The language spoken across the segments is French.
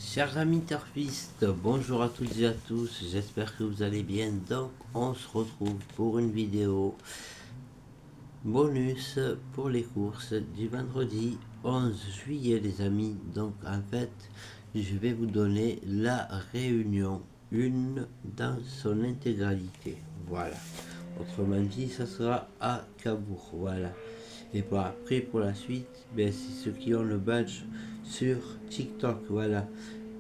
Chers amis turfistes, bonjour à toutes et à tous, j'espère que vous allez bien. Donc on se retrouve pour une vidéo bonus pour les courses du vendredi 11 juillet les amis. Donc en fait je vais vous donner la réunion 1 dans son intégralité. Voilà. Autrement dit, ça sera à Cabourg. Voilà. Et pour après, pour la suite, ben, c'est ceux qui ont le badge sur TikTok. Voilà.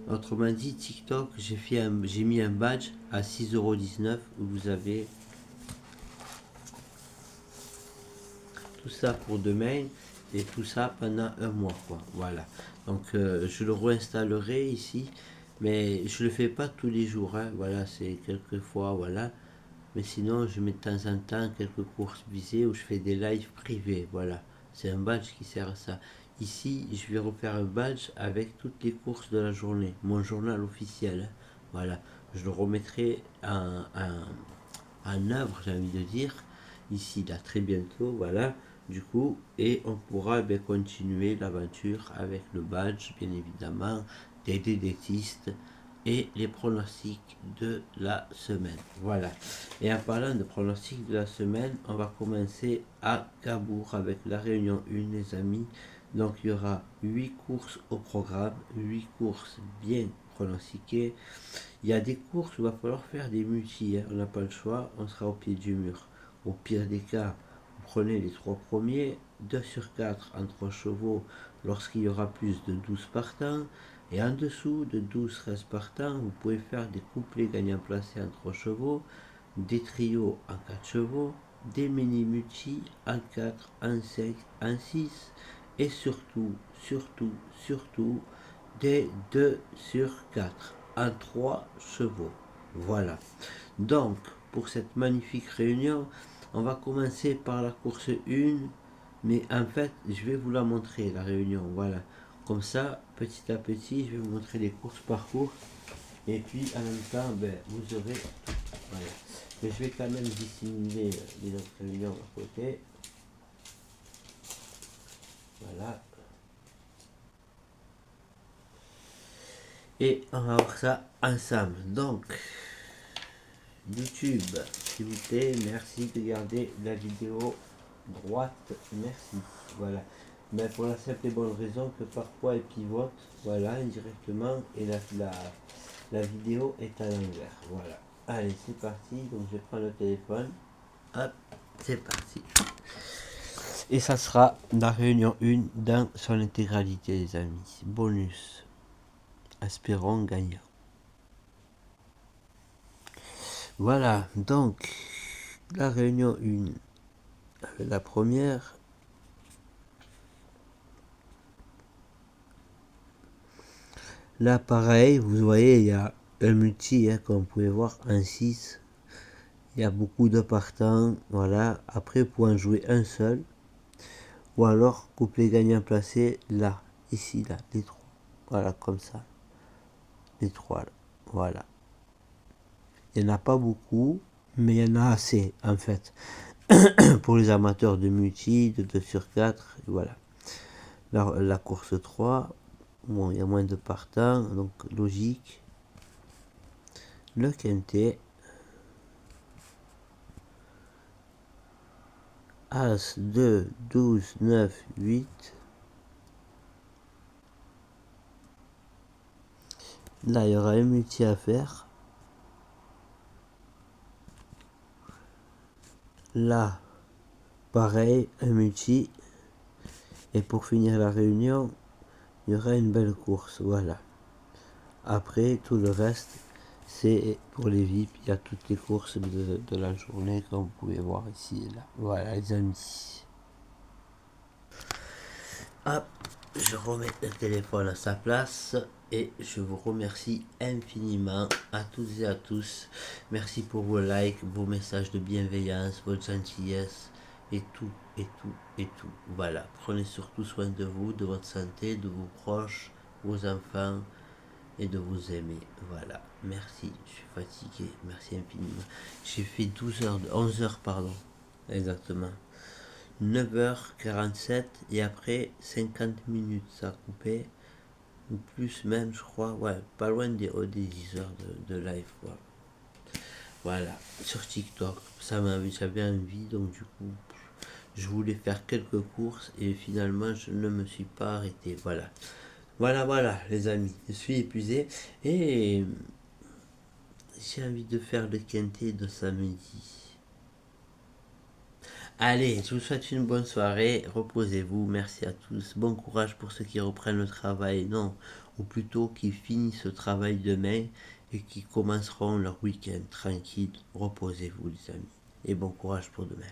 Autrement dit, TikTok, j'ai mis un badge à 6,19 € où vous avez tout ça pour demain et tout ça pendant un mois. Quoi. Voilà. Donc je le réinstallerai ici, mais je le fais pas tous les jours. Hein. Voilà, c'est quelques fois. Voilà. Mais sinon, je mets de temps en temps quelques courses visées où je fais des lives privés. Voilà. C'est un badge qui sert à ça. Ici, je vais refaire un badge avec toutes les courses de la journée. Mon journal officiel. Hein. Voilà. Je le remettrai en œuvre, j'ai envie de dire. Ici, là, très bientôt. Voilà. Du coup, et on pourra continuer l'aventure avec le badge, bien évidemment, des dédétistes et les pronostics de la semaine. Voilà. Et en parlant de pronostics de la semaine, on va commencer à Cabourg avec la réunion 1, les amis. Donc il y aura 8 courses au programme, 8 courses bien pronostiquées. Il y a des courses où il va falloir faire des multis, hein. On n'a pas le choix, on sera au pied du mur. Au pire des cas, vous prenez les 3 premiers, 2 sur 4 en 3 chevaux lorsqu'il y aura plus de 12 partants. Et en dessous de 12-13 partants, vous pouvez faire des couplets gagnants placés en 3 chevaux, des trios en 4 chevaux, des mini-multis en 4, en 5, en 6 et surtout, des 2 sur 4 en 3 chevaux. Voilà. Donc, pour cette magnifique réunion, on va commencer par la course 1, mais en fait, je vais vous la montrer, la réunion. Voilà. Comme ça, petit à petit, je vais vous montrer les courses par course. Et puis, en même temps, ben, vous aurez... Voilà. Mais je vais quand même dissimuler les autres réunions à côté. Voilà. Et on va voir ça ensemble. Donc, YouTube, s'il vous plaît, merci de garder la vidéo droite. Merci. Voilà. Mais pour la simple et bonne raison que parfois elle pivote, voilà, indirectement, et la vidéo est à l'envers. Voilà. Allez, c'est parti. Donc je prends le téléphone. Hop, c'est parti. Et ça sera la réunion 1 dans son intégralité, les amis. Bonus. Espérons gagnant. Voilà, donc, la réunion 1. La première. Là, pareil, vous voyez, il y a un multi, hein, comme vous pouvez voir, un 6. Il y a beaucoup de partants. Voilà. Après, vous pouvez en jouer un seul. Ou alors, couplet gagnant placé là. Ici, là, les 3. Voilà, comme ça. Les 3, là. Voilà. Il n'y en a pas beaucoup, mais il y en a assez, en fait. Pour les amateurs de multi, de 2 sur 4. Voilà. La course 3. Bon, il y a moins de partants, donc logique. Le quintet. As, 2, 12, 9, 8. Là, il y aura un multi à faire. Là, pareil, un multi. Et pour finir la réunion, il y aura une belle course. Voilà. Après, tout le reste, c'est pour les VIP. Il y a toutes les courses de la journée, comme vous pouvez voir ici et là. Voilà, les amis. Hop, je remets le téléphone à sa place et je vous remercie infiniment à toutes et à tous. Merci pour vos likes, vos messages de bienveillance, votre gentillesse et tout, et tout, et tout. Voilà, prenez surtout soin de vous, de votre santé, de vos proches, vos enfants et de vous aimer. Voilà, merci, je suis fatigué, merci infiniment. J'ai fait 12 heures, 11 heures, pardon, exactement. 9h47 et après 50 minutes ça a coupé. ou plus même, je crois, ouais, pas loin des 10 heures de live, quoi. Voilà, sur TikTok, j'avais envie, donc du coup, je voulais faire quelques courses et finalement, je ne me suis pas arrêté. Voilà, voilà, les amis, je suis épuisé et j'ai envie de faire le quintet de samedi. Allez, je vous souhaite une bonne soirée, reposez-vous, merci à tous, bon courage pour ceux qui reprennent le travail, non, ou plutôt qui finissent le travail demain et qui commenceront leur week-end tranquille, reposez-vous les amis, et bon courage pour demain.